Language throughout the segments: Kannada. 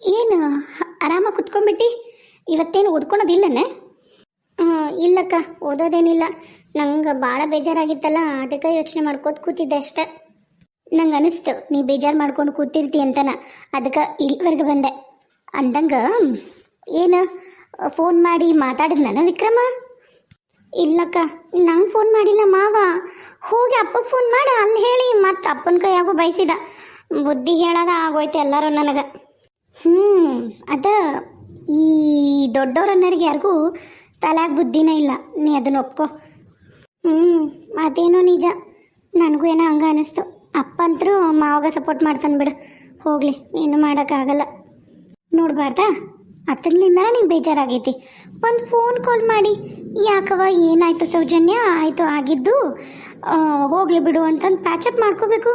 ಏನು ಆರಾಮಾಗಿ ಕುತ್ಕೊಂಡ್ಬಿಟ್ಟು ಇವತ್ತೇನು ಓದ್ಕೊಳೋದಿಲ್ಲನೆ? ಇಲ್ಲಕ್ಕ, ಓದೋದೇನಿಲ್ಲ. ನಂಗೆ ಭಾಳ ಬೇಜಾರಾಗಿತ್ತಲ್ಲ, ಅದಕ್ಕೆ ಯೋಚನೆ ಮಾಡ್ಕೋತ ಕೂತಿದ್ದೆ ಅಷ್ಟೆ. ನಂಗೆ ಅನಿಸ್ತು ನೀ ಬೇಜಾರು ಮಾಡ್ಕೊಂಡು ಕೂತಿರ್ತಿ ಅಂತನ, ಅದಕ್ಕೆ ಇಲ್ಲಿವರೆಗೆ ಬಂದೆ. ಅಂದಂಗೆ ಏನು ಫೋನ್ ಮಾಡಿ ಮಾತಾಡಿದ್ನ ವಿಕ್ರಮ? ಇಲ್ಲಕ್ಕ, ನಂಗೆ ಫೋನ್ ಮಾಡಿಲ್ಲ ಮಾವ. ಹೋಗಿ ಅಪ್ಪ ಫೋನ್ ಮಾಡ ಅಲ್ಲಿ ಹೇಳಿ ಮತ್ತು ಅಪ್ಪನ ಕೈಯಾಗೂ ಬಯಸಿದ. ಬುದ್ಧಿ ಹೇಳೋದ ಆಗೋಯ್ತು ಎಲ್ಲರೂ ನನಗೆ. ಅದ ಈ ದೊಡ್ಡವ್ರನ್ನರಿಗೆ ಯಾರಿಗೂ ತಲೆಯಾಗ ಬುದ್ಧಿನೇ ಇಲ್ಲ, ನೀ ಅದನ್ನ ಒಪ್ಕೊ. ಅದೇನೋ ನಿಜ, ನನಗೂ ಏನೋ ಹಂಗೆ ಅನ್ನಿಸ್ತು. ಅಪ್ಪ ಅಂತರೂ ಮಾವಾಗ ಸಪೋರ್ಟ್ ಮಾಡ್ತಾನೆ ಬಿಡು, ಹೋಗಲಿ, ಏನು ಮಾಡೋಕ್ಕಾಗಲ್ಲ. ನೋಡಬಾರ್ದಾ, ಅತ್ತನಿಂದ ನಿಂಗೆ ಬೇಜಾರಾಗೈತಿ. ಒಂದು ಫೋನ್ ಕಾಲ್ ಮಾಡಿ ಯಾಕವ ಏನಾಯಿತು ಸೌಜನ್ಯ, ಆಯಿತು ಆಗಿದ್ದು, ಹೋಗ್ಲಿ ಬಿಡು ಅಂತಂದು ಪ್ಯಾಚಪ್ ಮಾಡ್ಕೋಬೇಕು.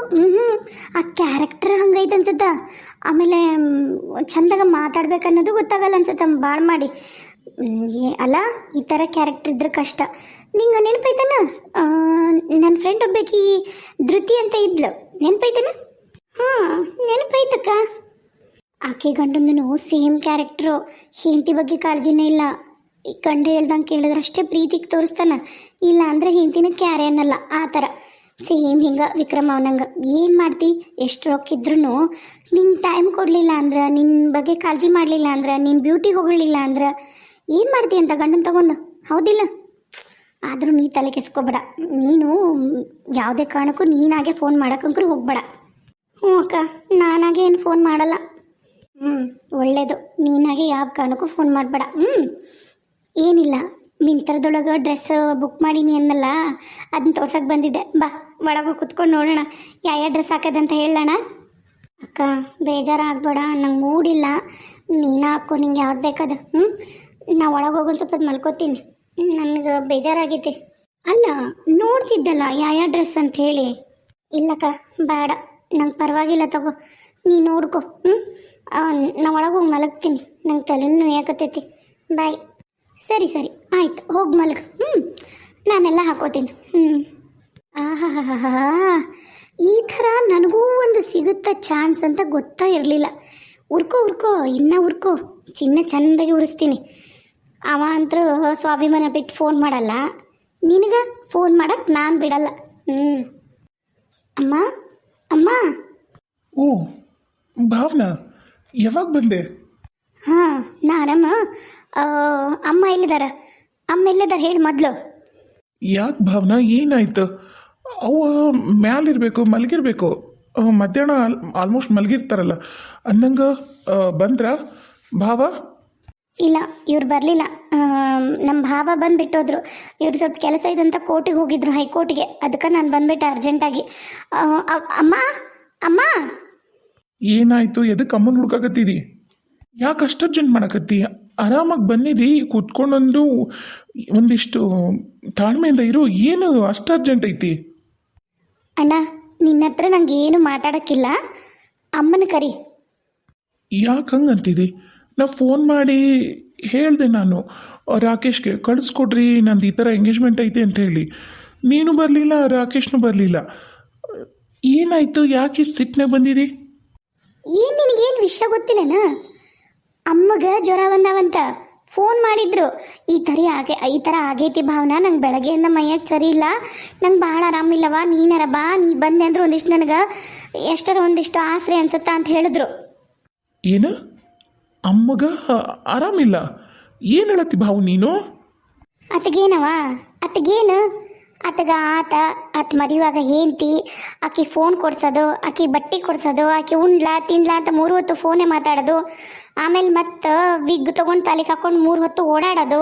ಆ ಕ್ಯಾರೆಕ್ಟರ್ ಹಂಗೈತೆ ಅನ್ಸುತ್ತ. ಆಮೇಲೆ ಚಂದಾಗ ಮಾತಾಡ್ಬೇಕನ್ನೋದು ಗೊತ್ತಾಗಲ್ಲ ಅನ್ಸುತ್ತ ಭಾಳ ಮಾಡಿ. ಅಲ್ಲ, ಈ ಥರ ಕ್ಯಾರೆಕ್ಟರ್ ಇದ್ರೆ ಕಷ್ಟ. ನಿಂಗೆ ನೆನಪೈತನ ನನ್ನ ಫ್ರೆಂಡ್ ಒಬ್ಬಾಕಿ ಧೃತಿ ಅಂತ ಇದ್ಲು, ನೆನಪೈತನ? ಹಾಂ, ನೆನಪೈತಕ್ಕ. ಆಕೆ ಗಂಡಂದನು ಸೇಮ್ ಕ್ಯಾರೆಕ್ಟ್ರು, ಹೆಂಡತಿ ಬಗ್ಗೆ ಕಾಳಜಿನೇ ಇಲ್ಲ. ಈ ಗಂಡ ಹೇಳ್ದಂಗೆ ಕೇಳಿದ್ರಷ್ಟೇ ಪ್ರೀತಿಗೆ ತೋರಿಸ್ತಾನ, ಇಲ್ಲ ಅಂದರೆ ಹೆಂಡತಿನ ಕ್ಯಾರೆ ಅನ್ನಲ್ಲ. ಆ ಥರ ಸೇಮ್ ಹಿಂಗೆ ವಿಕ್ರಮ್ ಅವನಂಗೆ. ಏನು ಮಾಡ್ತಿ, ಎಷ್ಟು ರೊಕ್ಕಿದ್ರೂ ನಿಂಗೆ ಟೈಮ್ ಕೊಡಲಿಲ್ಲ ಅಂದ್ರೆ, ನಿನ್ನ ಬಗ್ಗೆ ಕಾಳಜಿ ಮಾಡಲಿಲ್ಲ ಅಂದ್ರೆ, ನಿನ್ನ ಬ್ಯೂಟಿ ಹೋಗಲಿಲ್ಲ ಅಂದ್ರೆ ಏನು ಮಾಡ್ತಿ ಅಂತ ಗಂಡನ ತಗೊಂಡು, ಹೌದಿಲ್ಲ? ಆದರೂ ನೀ ತಲೆ ಕೆಸ್ಕೋಬೇಡ. ನೀನು ಯಾವುದೇ ಕಾರಣಕ್ಕೂ ನೀನಾಗೆ ಫೋನ್ ಮಾಡೋಕ್ಕಂಕ್ರೂ ಹೋಗ್ಬೇಡ. ಹ್ಞೂ ಅಕ್ಕ, ನಾನಾಗೆ ಏನು ಫೋನ್ ಮಾಡಲ್ಲ. ಒಳ್ಳೆಯದು, ನೀನಾಗೆ ಯಾವ ಕಾರಣಕ್ಕೂ ಫೋನ್ ಮಾಡಬೇಡ. ಏನಿಲ್ಲ, ಮಿಂತ್ರದೊಳಗೆ ಡ್ರೆಸ್ ಬುಕ್ ಮಾಡೀನಿ ಅನ್ನಲ್ಲ, ಅದನ್ನ ತೋರ್ಸಕ್ಕೆ ಬಂದಿದ್ದೆ. ಬಾ, ಒಳಗೆ ಕುತ್ಕೊಂಡು ನೋಡೋಣ ಯಾವ ಡ್ರೆಸ್ ಹಾಕೋದಂತ ಹೇಳೋಣ. ಅಕ್ಕ, ಬೇಜಾರಾಗಬೇಡ, ನಂಗೆ ಮೂಡಿಲ್ಲ. ನೀನು ಹಾಕೋ, ನಿಂಗೆ ಯಾವ್ದು ಬೇಕದು. ನಾ ಒಳಗೆ ಹೋಗೋದು ಸ್ವಲ್ಪ ಮಲ್ಕೋತೀನಿ, ನನಗೆ ಬೇಜಾರಾಗೈತಿ. ಅಲ್ಲ, ನೋಡ್ತಿದ್ದಲ್ಲ ಯಾವ ಡ್ರೆಸ್ ಅಂತ ಹೇಳಿ. ಇಲ್ಲಕ್ಕ, ಬೇಡ, ನಂಗೆ ಪರವಾಗಿಲ್ಲ, ತಗೋ, ನೀ ನೋಡ್ಕೊ. ನಾ ಒಳಗೆ ಹೋಗಿ ಮಲಗ್ತೀನಿ, ನಂಗೆ ತಲೆನೂ ನೋಯಾಕತ್ತೈತಿ. ಬಾಯ್. ಸರಿ ಸರಿ, ಆಯ್ತು, ಹೋಗಿ ಮಲಗು. ನಾನೆಲ್ಲ ಹಾಕೋತೀನಿ. ಆಹಾ, ಈ ಥರ ನನಗೂ ಒಂದು ಸಿಗುತ್ತಾ ಚಾನ್ಸ್ ಅಂತ ಗೊತ್ತಾ ಇರಲಿಲ್ಲ. ಉರ್ಕೋ, ಇನ್ನೂ ಉರ್ಕೋ, ಚಿನ್ನ ಚೆಂದಾಗಿ ಉರಿಸ್ತೀನಿ. ಅವ ಅಂತರೂ ಸ್ವಾಭಿಮಾನ ಬಿಟ್ಟು ಫೋನ್ ಮಾಡಲ್ಲ, ನಿನಗೆ ಫೋನ್ ಮಾಡಕ್ಕೆ ನಾನು ಬಿಡಲ್ಲ. ಅಮ್ಮ ಅಮ್ಮ. ಓ ಭಾವನಾ, ಯಾವಾಗ ಬಂದೆ? ಹಾಂ, ನಾನಮ್ಮ. ಅಮ್ಮ ಎಲ್ಲಿದಾರ ಹೇಳಿ ಮೊದಲು. ಯಾಕೆ ಭಾವನಾ, ಏನಾಯ್ತು? ಅವ ಮ್ಯಾಲಿರ್ಬೇಕು, ಮಲಗಿರ್ಬೇಕು. ಮಧ್ಯಾಹ್ನ ಆಲ್ಮೋಸ್ಟ್ ಮಲಗಿರ್ತಾರಲ್ಲ ಅಂದಂಗೆ ಬಂದ್ರ ಭಾವ? ಇಲ್ಲ, ಇವ್ರು ಬರಲಿಲ್ಲ. ನಮ್ಮ ಭಾವ ಬಂದುಬಿಟ್ಟೋದ್ರು. ಇವ್ರು ಸ್ವಲ್ಪ ಕೆಲಸ ಇದಂತ ಕೋರ್ಟಿಗೆ ಹೋಗಿದ್ರು, ಹೈಕೋರ್ಟಿಗೆ. ಅದಕ್ಕೆ ನಾನು ಬಂದುಬಿಟ್ಟೆ ಅರ್ಜೆಂಟಾಗಿ. ಅಮ್ಮ ಅಮ್ಮ. ಏನಾಯ್ತು? ಎದಕ್ಕೆ ಅಮ್ಮನ ಹುಡ್ಕಾಕತ್ತೀರಿ? ಯಾಕೆ ಅಷ್ಟು ಅರ್ಜೆಂಟ್ ಮಾಡಕತ್ತಿ? ಆರಾಮಾಗಿ ಬಂದಿದ್ದಿ, ಕೂತ್ಕೊಂಡೊಂದು ಒಂದಿಷ್ಟು ತಾಳ್ಮೆಯಿಂದ ಇರು. ಏನು ಅಷ್ಟು ಅರ್ಜೆಂಟ್ ಐತಿ? ಅಣ್ಣ, ನಿನ್ನ ಹತ್ರ ನಂಗೆ ಏನು ಮಾತಾಡೋಕ್ಕಿಲ್ಲ, ಅಮ್ಮನ ಕರಿ. ಯಾಕೆ ಹಂಗೆ ಅಂತಿದ್ದಿ? ನಾ ಫೋನ್ ಮಾಡಿ ಹೇಳಿದೆ ನಾನು ರಾಕೇಶ್ಗೆ, ಕಳಿಸ್ಕೊಡ್ರಿ, ನಂದು ಈ ಥರ ಎಂಗೇಜ್ಮೆಂಟ್ ಐತೆ ಅಂತ ಹೇಳಿ. ನೀನು ಬರಲಿಲ್ಲ, ರಾಕೇಶ್ನೂ ಬರಲಿಲ್ಲ. ಏನಾಯಿತು? ಯಾಕೆ ಸಿಟ್ಟಿನಾಗ ಬಂದಿದ್ದಿ? ಏನು ನಿನಗೇನು ವಿಷಯ ಗೊತ್ತಿಲ್ಲನ? ಅಮ್ಮಗೆ ಜ್ವರ ಬಂದಾವಂತ ಫೋನ್ ಮಾಡಿದ್ರು. ಈ ಥರ ಆಗೈತಿ ಭಾವನಾ, ನಂಗೆ ಬೆಳಗ್ಗೆಯಿಂದ ಮೈಯಾಗ ಸರಿ ಇಲ್ಲ, ನಂಗೆ ಭಾಳ ಆರಾಮಿಲ್ಲವ, ನೀನಾರ ಬಾ, ನೀ ಬಂದೆ ಅಂದ್ರೆ ಒಂದಿಷ್ಟು ನನಗೆ ಎಷ್ಟರ ಒಂದಿಷ್ಟು ಆಸರೆ ಅನ್ಸುತ್ತಾ ಅಂತ ಹೇಳಿದ್ರು. ಏನು? ಅಮ್ಮಗ ಆರಾಮಿಲ್ಲ? ಏನು ಹೇಳತ್ತಿ ಭಾವು ನೀನು? ಅತ್ತಗೇನು ಆತ ಮದುವಾಗ ಹೇಂತಿ ಆಕಿ ಫೋನ್ ಕೊಡ್ಸೋದು, ಆಕಿ ಬಟ್ಟೆ ಕೊಡ್ಸೋದು, ಆಕಿ ಉಣ್ಲಾ ತಿನ್ಲಾ ಅಂತ 3 ಹೊತ್ತು ಫೋನೇ ಮಾತಾಡೋದು. ಆಮೇಲೆ ಮತ್ತು ವಿಗ್ ತೊಗೊಂಡು ತಲೆಗೆ ಹಾಕೊಂಡು 3 ಹೊತ್ತು ಓಡಾಡೋದು.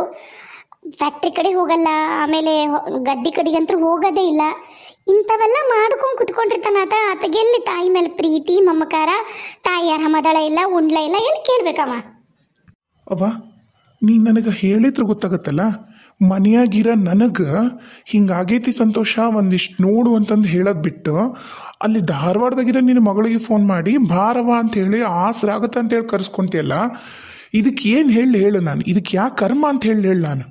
ಫ್ಯಾಕ್ಟ್ರಿ ಕಡೆ ಹೋಗಲ್ಲ, ಆಮೇಲೆ ಗದ್ದೆ ಕಡೆಗಂತೂ ಹೋಗೋದೇ ಇಲ್ಲ. ಇಂಥವೆಲ್ಲ ಮಾಡ್ಕೊಂಡು ಕುತ್ಕೊಂಡಿರ್ತಾನ ಆತಗೆಲ್ಲಿ ತಾಯಿ ಮೇಲೆ ಪ್ರೀತಿ ಮಮಕಾರ, ತಾಯಿ ಆರಾಮದಳ ಇಲ್ಲ, ಉಣ್ಲ ಇಲ್ಲ, ಎಲ್ಲಿ ಕೇಳ್ಬೇಕಮ್ಮ? ಅವ್ವ, ನೀ ನನಗೆ ಹೇಳಿದ್ರೆ ಗೊತ್ತಾಗತ್ತಲ್ಲ. ಮನೆಯಾಗಿರೋ ನನಗೆ ಹಿಂಗಾಗೈತಿ ಸಂತೋಷ, ಒಂದಿಷ್ಟು ನೋಡು ಅಂತಂದು ಹೇಳೋದು ಬಿಟ್ಟು, ಅಲ್ಲಿ ಧಾರವಾಡದಾಗಿರೋ ನಿನ್ನ ಮಗಳಿಗೆ ಫೋನ್ ಮಾಡಿ ಭಾರವ ಅಂಥೇಳಿ ಆಸರಾಗತ್ತೆ ಅಂತೇಳಿ ಕರೆಸ್ಕೊಂತಿಯಲ್ಲ. ಇದಕ್ಕೆ ಏನು ಹೇಳು ನಾನು? ಇದಕ್ಕೆ ಯಾಕೆ ಕರ್ಮ ಅಂತ ಹೇಳು ನಾನು?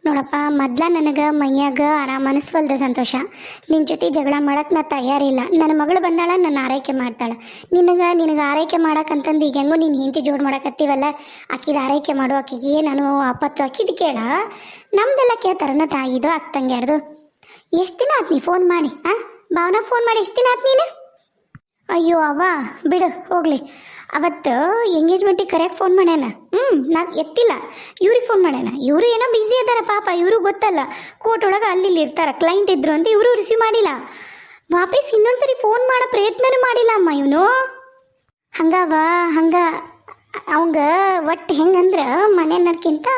ನೋಡಪ್ಪ, ಮೊದ್ಲ ನನಗೆ ಮೈಯಾಗ ಆರಾಮ ಅನಿಸ್ವಲ್ದ ಸಂತೋಷ. ನಿನ್ನ ಜೊತೆ ಜಗಳ ಮಾಡಕ್ಕೆ ನಾ ತಯಾರಿಲ್ಲ. ನನ್ನ ಮಗಳು ಬಂದಾಳ, ನನ್ನ ಆರೈಕೆ ಮಾಡ್ತಾಳೆ. ನಿನಗೆ ಆರೈಕೆ ಮಾಡಕ್ಕಂತಂದು ಈಗ ಹೆಂಗೋ ನೀನು ಹೆಂಡತಿ ಜೋಡು ಮಾಡಕತ್ತೀವಲ್ಲ, ಆಕಿದ ಆರೈಕೆ ಮಾಡು, ಆಕಿಗೆ ನಾನು ಆಪತ್ತು ಆಕಿದ್ ಕೇಳ. ನಮ್ದೆಲ್ಲ ಕೇಳ್ತಾರನ ತಾಯಿದು ಅಕ್ಕಂಗ್ಯಾರ್ದು. ಎಷ್ಟು ದಿನ ಆತು ನೀ ಫೋನ್ ಮಾಡಿ? ಭಾವನಾ ಫೋನ್ ಮಾಡಿ ಎಷ್ಟು ದಿನ ಆತು ನೀನು? ಅಯ್ಯೋ ಅವ್ವ ಬಿಡು ಹೋಗ್ಲಿ. ಅವತ್ತು ಎಂಗೇಜ್ಮೆಂಟಿಗೆ ಕರೆಯಾಗಿ ಫೋನ್ ಮಾಡ್ಯಾನ. ನಾನು ಎತ್ತಿಲ್ಲ. ಇವ್ರಿಗೆ ಫೋನ್ ಮಾಡ್ಯಾನ. ಇವರು ಏನೋ ಬ್ಯುಸಿ ಇದ್ದಾರೆ ಪಾಪ. ಇವರು ಗೊತ್ತಲ್ಲ, ಕೋರ್ಟ್ ಒಳಗೆ ಅಲ್ಲಿ ಇರ್ತಾರೆ, ಕ್ಲೈಂಟ್ ಇದ್ರು ಅಂತ ಇವರು ರಿಸೀವ್ ಮಾಡಿಲ್ಲ. ವಾಪಸ್ ಇನ್ನೊಂದ್ಸರಿ ಫೋನ್ ಮಾಡೋ ಪ್ರಯತ್ನನೂ ಮಾಡಿಲ್ಲ ಅಮ್ಮ ಇವನು. ಹಂಗ ಅವಂಗ ಒಟ್ಟು ಹೆಂಗಂದ್ರೆ ಮನೆಯನ್ನರ್ಕಿಂತ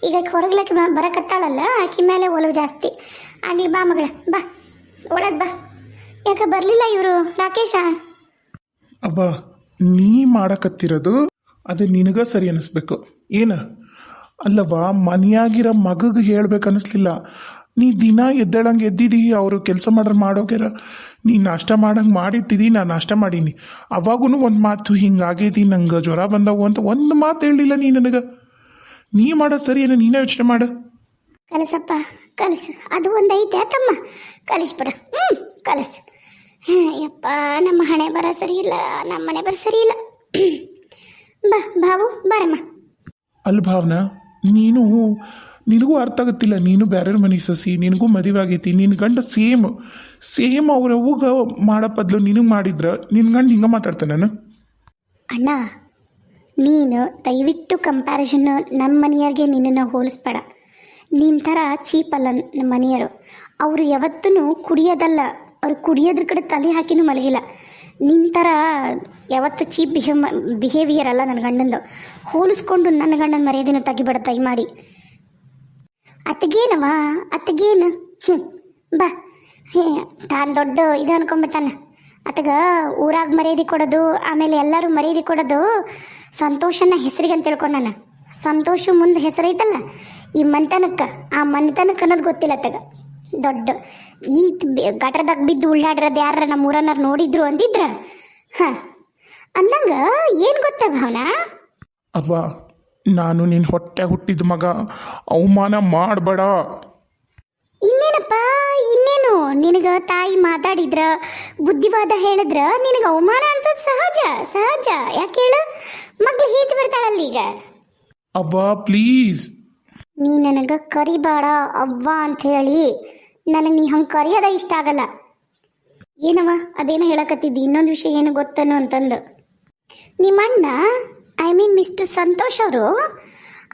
ಈಗ ಹೊರಗ್ಲಕ್ಕೆ ಬರಕತ್ತಾಳಲ್ಲ, ಆಕಿ ಮೇಲೆ ಒಲವು ಜಾಸ್ತಿ. ಆಗಲಿ ಬಾ ಮಗಳ, ಬಾ ಒಳಗೆ ಬಾ. ಯಾಕೆ ಬರಲಿಲ್ಲ ಇವರು ರಾಕೇಶ? ಅಬ್ಬ, ನೀ ಮಾಡಕತ್ತಿರೋದು ಅದು ನಿನಗ ಸರಿ ಅನಿಸ್ಬೇಕು ಏನ? ಅಲ್ಲವಾ, ಮನೆಯಾಗಿರೋ ಮಗಗೆ ಹೇಳ್ಬೇಕು ಅನಿಸ್ಲಿಲ್ಲ. ನೀ ದಿನ ಎದ್ದೇಳಂಗೆ ಎದ್ದಿದಿ, ಅವರು ಕೆಲಸ ಮಾಡೋಗ್ಯಾರ, ನೀ ನಾಷ್ಟ ಮಾಡಂಗೆ ಮಾಡಿಟ್ಟಿದಿ, ನಾನು ನಾಷ್ಟ ಮಾಡೀನಿ. ಅವಾಗೂ ಒಂದು ಮಾತು ಹಿಂಗಾಗೈತಿ, ನಂಗೆ ಜ್ವರ ಬಂದವು ಅಂತ ಒಂದು ಮಾತು ಹೇಳಲಿಲ್ಲ ನೀ ನನಗೆ. ನೀ ಮಾಡೋದು ಸರಿ ಏನೋ, ನೀನೇ ಯೋಚನೆ ಮಾಡು. ಕಲಸಪ್ಪ ಕಲಸು, ಅದು ಒಂದು ಐತೆ ತಮ್ಮ, ಕಲಿಸ್ಬಿಡ. ಕಲಸು. ಯಪ್ಪ, ನಮ್ಮ ಹಣೆ ಬರ ಸರಿ ಇಲ್ಲ, ನಮ್ಮ ಮನೆ ಬರ ಸರಿ ಇಲ್ಲ. ಬಾ ಬಾವು, ಬಾರಮ್ಮ. ಅಲ್ಲಿ ಭಾವನಾ, ನಿನಗೂ ಅರ್ಥ ಆಗುತ್ತಿಲ್ಲ. ನೀನು ಬೇರೆಯವ್ರ ಮನೆ ಸೊಸಿ, ನಿನಗೂ ಮದುವೆ ಆಗೈತಿ, ನಿನ್ನ ಗಂಡ ಸೇಮ್ ಅವ್ರ ಅವ್ಗ ಮಾಡೋ ಬದಲು ನಿನಗೆ ಮಾಡಿದ್ರ ನಿನ್ನ ಗಂಡ ಹಿಂಗೆ ಮಾತಾಡ್ತಾನೆ ನಾನು. ಅಣ್ಣ, ನೀನು ದಯವಿಟ್ಟು ಕಂಪ್ಯಾರಿಸನ್ನು ನಮ್ಮ ಮನೆಯವ್ರಿಗೆ ನಿನ್ನನ್ನು ಹೋಲಿಸ್ಬೇಡ. ನಿನ್ನ ಥರ ಚೀಪ್ ಅಲ್ಲ ನಮ್ಮ ಮನೆಯವರು. ಅವರು ಯಾವತ್ತೂ ಕುಡಿಯೋದಲ್ಲ, ಅವ್ರು ಕುಡಿಯೋದ್ರ ಕಡೆ ತಲೆ ಹಾಕಿನೂ ಮಲಗಿಲ್ಲ. ನಿನ್ನ ಥರ ಯಾವತ್ತು ಚೀಪ್ ಬಿಹೇವಿಯರ್ ಅಲ್ಲ ನನ್ನ ಗಂಡಂದು. ಹೋಲಿಸ್ಕೊಂಡು ನನ್ನ ಗಂಡನ ಮರ್ಯಾದೆನೂ ತೆಗಿಬೇಡ ದಯ ಮಾಡಿ. ಅತ್ತಗೇನು ಬಾ. ತಾನು ದೊಡ್ಡ ಇದು ಅನ್ಕೊಂಡ್ಬಿಟ್ಟಾನ. ಅತಗ ಊರಾಗ ಮರ್ಯಾದೆ ಕೊಡೋದು, ಆಮೇಲೆ ಎಲ್ಲರೂ ಮರ್ಯಾದೆ ಕೊಡೋದು ಸಂತೋಷನ ಹೆಸರಿಗೆ ಅಂತ ತಿಳ್ಕೊಂಡಾನ. ಸಂತೋಷ ಮುಂದೆ ಹೆಸರೈತಲ್ಲ ಈ ಮನೆತನಕ್ಕೆ, ಆ ಮನೆತನಕ್ಕೆ ಅನ್ನೋದು ಗೊತ್ತಿಲ್ಲ ಅತ್ತಗ. ದೊಡ್ಡ ಈ ಗಟರದಾಗ ಬಿದ್ದು ಉಳ್ಳಾಡಿರೋದು ಯಾರ ನಮ್ಮ ಊರನ್ನಾರು ನೋಡಿದ್ರು ಅಂದಿದ್ರ ಅಂದಂಗ ಏನು ಗೊತ್ತ ಭಾವನಾ? ಅವ್ವ, ನಾನು ನಿನ್ನ ಹೊಟ್ಟೆ ಹುಟ್ಟಿದ ಮಗ, ಅವಮಾನ ಮಾಡಬೇಡ. ಇನ್ನೇನಪ್ಪ, ಇನ್ನೇನು? ನಿನಗೆ ತಾಯಿ ಮಾತಾಡಿದ್ರ, ಬುದ್ಧಿವಾದ ಹೇಳಿದ್ರ ನಿನಗೆ ಅವಮಾನ ಅನ್ಸೋದು ಸಹಜ. ಯಾಕೆ ಹೇಳು? ಮಗ್ಳು ಹೇಗೆ ಬರ್ತಾಳಲ್ಲ ಈಗ. ಅವ್ವ ಪ್ಲೀಸ್, ನೀ ನನಗೆ ಕರಿಬೇಡ ಅವ್ವ ಅಂತ ಹೇಳಿ. ನನಗೆ ನೀ ಹಂಗೆ ಕರಿಯೋದ ಇಷ್ಟ ಆಗಲ್ಲ. ಏನವ ಅದೇನೋ ಹೇಳಕತ್ತಿದ್ದಿ, ಇನ್ನೊಂದು ವಿಷಯ ಏನು ಗೊತ್ತನು ಅಂತಂದು. ನಿಮ್ಮ ಅಣ್ಣ, ಐ ಮೀನ್ ಮಿಸ್ಟರ್ ಸಂತೋಷ್ ಅವರು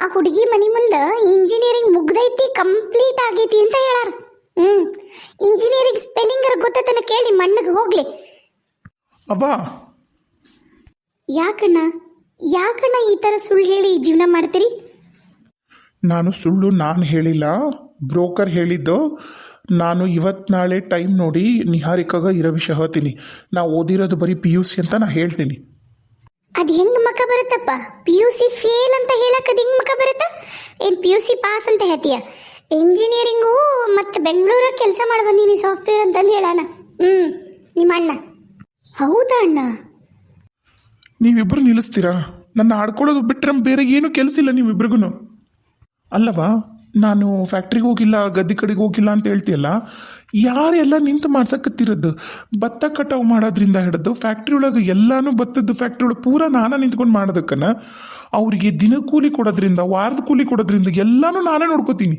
ಆ ಹುಡುಗಿ ಮನೆ ಮುಂದೆ ಇಂಜಿನಿಯರಿಂಗ್ ಮುಗ್ದೈತಿ, ಕಂಪ್ಲೀಟ್ ಆಗೈತಿ ಅಂತ ಹೇಳಾರ. ಇಂಜಿನಿಯರಿಂಗ್ ಸ್ಪೆಲ್ಲಿಂಗ್ ಗೊತ್ತತನ ಕೇಳಿ ಮಣ್ಣಗೆ ಹೋಗ್ಲಿ. ಅವ್ವ ಯಾಕಣ್ಣ ಈ ಥರ ಸುಳ್ಳು ಹೇಳಿ ಜೀವನ ಮಾಡ್ತೀರಿ? ನಾನು ಹೇಳಿಲ್ಲ, ಬ್ರೋಕರ್ ಹೇಳಿದ್ದು. ನಾನು ಇವತ್ತು ನಾಳೆ ಟೈಮ್ ನೋಡಿ ನಿಹಾರಿಕಾಗ ಇರೋ ವಿಷಯ ಹೇಳ್ತೀನಿ. ನಾ ಓದಿರೋದು ಬರೀ PUC ಅಂತ ನಾ ಹೇಳ್ತೀನಿ. ಅದು ಹೆಂಗೆ ಮಕ ಬರುತ್ತಪ್ಪ? PUC ಫೇಲ್ ಅಂತ ಹೇಳಕ್ಕೆ ಅದು ಹೆಂಗೆ ಮಕ ಬರುತ್ತಾ? ಏನು PUC ಪಾಸ್ ಅಂತ ಹೇಳ್ತೀಯ? ಇಂಜಿನಿಯರಿಂಗು ಮತ್ತು ಬೆಂಗಳೂರಾಗ ಕೆಲಸ ಮಾಡಿ ಬಂದೀನಿ ಸಾಫ್ಟ್ವೇರ್ ಅಂತಂದು ಹೇಳೋಣ. ನಿಮ್ಮ ಅಣ್ಣ. ಹೌದಾ ಅಣ್ಣ? ನೀವಿಬ್ಬರು ನಿಲ್ಲಿಸ್ತೀರಾ? ನನ್ನ ಆಡ್ಕೊಳ್ಳೋದು ಬಿಟ್ಟರೆ ಬೇರೆ ಏನೂ ಕೆಲಸ ಇಲ್ಲ ನೀವಿಬ್ರಿಗೂ. ಅಲ್ಲವಾ, ನಾನು ಫ್ಯಾಕ್ಟ್ರಿಗೆ ಹೋಗಿಲ್ಲ, ಗದ್ದೆ ಕಡೆಗೆ ಹೋಗಿಲ್ಲ ಅಂತ ಹೇಳ್ತೀಯಲ್ಲ, ಯಾರೆಲ್ಲ ನಿಂತು ಮಾಡ್ಸಕತ್ತಿರೋದು? ಭತ್ತ ಕಟಾವು ಮಾಡೋದ್ರಿಂದ ಹಿಡಿದು ಫ್ಯಾಕ್ಟ್ರಿ ಒಳಗೆ ಎಲ್ಲಾನು ಭತ್ತದ ಫ್ಯಾಕ್ಟ್ರಿ ಒಳಗೆ ಪೂರ ನಾನೇ ನಿಂತ್ಕೊಂಡು ಮಾಡೋದಕ್ಕನ ಅವರಿಗೆ ದಿನ ಕೂಲಿ ಕೊಡೋದ್ರಿಂದ, ವಾರದ ಕೂಲಿ ಕೊಡೋದ್ರಿಂದ ಎಲ್ಲಾನು ನಾನೇ ನೋಡ್ಕೋತೀನಿ.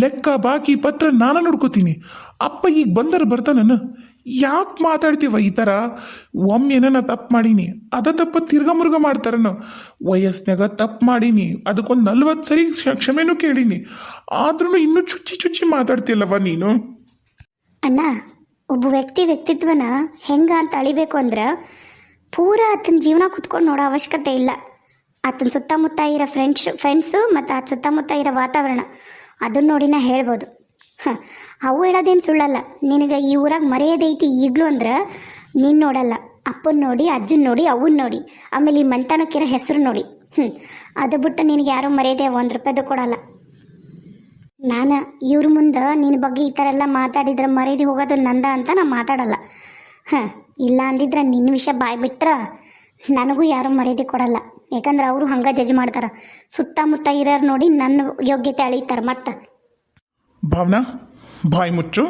ಲೆಕ್ಕ ಬಾಕಿ ಪತ್ರ ನಾನೇ ನೋಡ್ಕೋತೀನಿ. ಅಪ್ಪ ಈಗ ಬರ್ತಾನ. ಯಾಕೆ ಮಾತಾಡ್ತೀವ ಈ ಥರ? ಒಮ್ಮೆನ ನಾ ತಪ್ಪು ಮಾಡೀನಿ, ಅದ ತಪ್ಪ ತಿರ್ಗಮುರ್ಗ ಮಾಡ್ತಾರನ. ವಯಸ್ಸಿನಾಗ ತಪ್ಪು ಮಾಡೀನಿ, ಅದಕ್ಕೊಂದು 40 ಸರಿ ಕ್ಷಮೆನೂ ಕೇಳೀನಿ, ಆದ್ರೂ ಇನ್ನೂ ಚುಚ್ಚಿ ಮಾತಾಡ್ತಿಲ್ಲವ ನೀನು. ಅಣ್ಣ, ಒಬ್ಬ ವ್ಯಕ್ತಿತ್ವನ ಹೆಂಗ ಅಂತ ಅಳಿಬೇಕು ಅಂದ್ರೆ ಪೂರ ಆತನ ಜೀವನ ಕುತ್ಕೊಂಡು ನೋಡೋ ಅವಶ್ಯಕತೆ ಇಲ್ಲ. ಆತನ ಸುತ್ತಮುತ್ತ ಇರೋ ಫ್ರೆಂಡ್ಸು ಮತ್ತು ಆ ಸುತ್ತಮುತ್ತ ಇರೋ ವಾತಾವರಣ ಅದನ್ನ ನೋಡಿನ ಹೇಳ್ಬೋದು. ಅವು ಹೇಳೋದೇನು ಸುಳ್ಳಲ್ಲ. ನಿನಗೆ ಈ ಊರಾಗ ಮರ್ಯಾದೆ ಐತಿ ಈಗಲೂ ಅಂದ್ರೆ ನೀನು ನೋಡಲ್ಲ, ಅಪ್ಪನ ನೋಡಿ, ಅಜ್ಜನ ನೋಡಿ, ಅವನ್ನ ನೋಡಿ, ಆಮೇಲೆ ಈ ಮಂತನಕ್ಕಿರೋ ಹೆಸರು ನೋಡಿ. ಅದು ಬಿಟ್ಟು ನಿನಗೆ ಯಾರೂ ಮರ್ಯಾದೆ 1 ರೂಪಾಯಿದು ಕೊಡಲ್ಲ. ನಾನು ಇವ್ರ ಮುಂದೆ ನಿನ್ನ ಬಗ್ಗೆ ಈ ಥರ ಎಲ್ಲ ಮಾತಾಡಿದ್ರೆ ಮರ್ಯಾದೆ ಹೋಗೋದು ನಂದ ಅಂತ ನಾನು ಮಾತಾಡಲ್ಲ. ಇಲ್ಲ ಅಂದಿದ್ರೆ ನಿನ್ನ ವಿಷಯ ಬಾಯ್ ಬಿಟ್ರೆ ನನಗೂ ಯಾರೂ ಮರ್ಯಾದೆ ಕೊಡಲ್ಲ. ಯಾಕಂದ್ರೆ ಅವರು ಹಂಗೆ ಜಡ್ಜ್ ಮಾಡ್ತಾರೆ. ಸುತ್ತಮುತ್ತ ಇರೋರು ನೋಡಿ ನನ್ನ ಯೋಗ್ಯತೆ ಅಳೀತಾರೆ. ಮತ್ತು ಭಾವನಾ ಬಾಯಿ ಮುಚ್ಚು.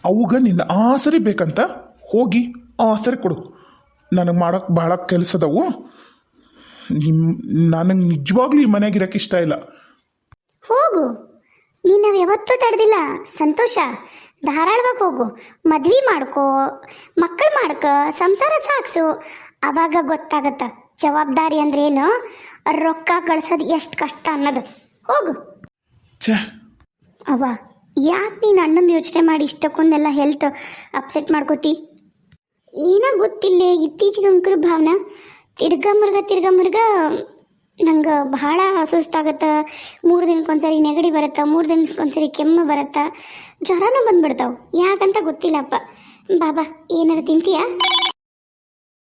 ಅವಾಗ ನಿನ್ನ ಆಸರೆ ಬೇಕಂತ ಹೋಗಿ ಆಸರೆ ಕೊಡು. ನನಗೆ ಮಾಡೋಕ್ಕೆ ಭಾಳ ಕೆಲಸದವು. ನನಗೆ ನಿಜವಾಗ್ಲೂ ಈ ಮನೆಯಾಗಿರೋಕ್ಕೆ ಇಷ್ಟ ಇಲ್ಲ. ಹೋಗು, ನೀನು ನಾವು ಯಾವತ್ತೂ ತಡೆದಿಲ್ಲ ಸಂತೋಷ. ಧಾರಾಳವಾಗಿ ಹೋಗು, ಮದ್ವೆ ಮಾಡ್ಕೋ, ಮಕ್ಕಳು ಮಾಡ್ಕೊ, ಸಂಸಾರ ಸಾಗಿಸು. ಅವಾಗ ಗೊತ್ತಾಗತ್ತ ಜವಾಬ್ದಾರಿ ಅಂದ್ರೆ ಏನು, ರೊಕ್ಕ ಗಳಿಸೋದು ಎಷ್ಟು ಕಷ್ಟ ಅನ್ನೋದು. ಹೋಗು. ಛೇ, ಅವ್ವ, ಯಾಕೆ ನೀನು ಅಣ್ಣಂದು ಯೋಚನೆ ಮಾಡಿ ಇಷ್ಟಕ್ಕೊಂದೆಲ್ಲ ಹೆಲ್ತ್ ಅಪ್ಸೆಟ್ ಮಾಡ್ಕೋತಿ? ಏನೋ ಗೊತ್ತಿಲ್ಲ, ಇತ್ತೀಚೆಗೆ ಅಂಕರು ಭಾವನಾ ತಿರ್ಗಾ ಮುರ್ಗ ನಂಗೆ ಭಾಳ ಸುಸ್ತಾಗತ್ತೆ. 3 ದಿನಕ್ಕೊಂದ್ಸರಿ ನೆಗಡಿ ಬರುತ್ತೆ, 3 ದಿನಕ್ಕೊಂದ್ಸರಿ ಕೆಮ್ಮು ಬರುತ್ತೆ, ಜ್ವರನೂ ಬಂದ್ಬಿಡ್ತಾವೆ. ಯಾಕಂತ ಗೊತ್ತಿಲ್ಲಪ್ಪ. ಬಾಬಾ ಏನಾರು ತಿಂತೀಯಾ?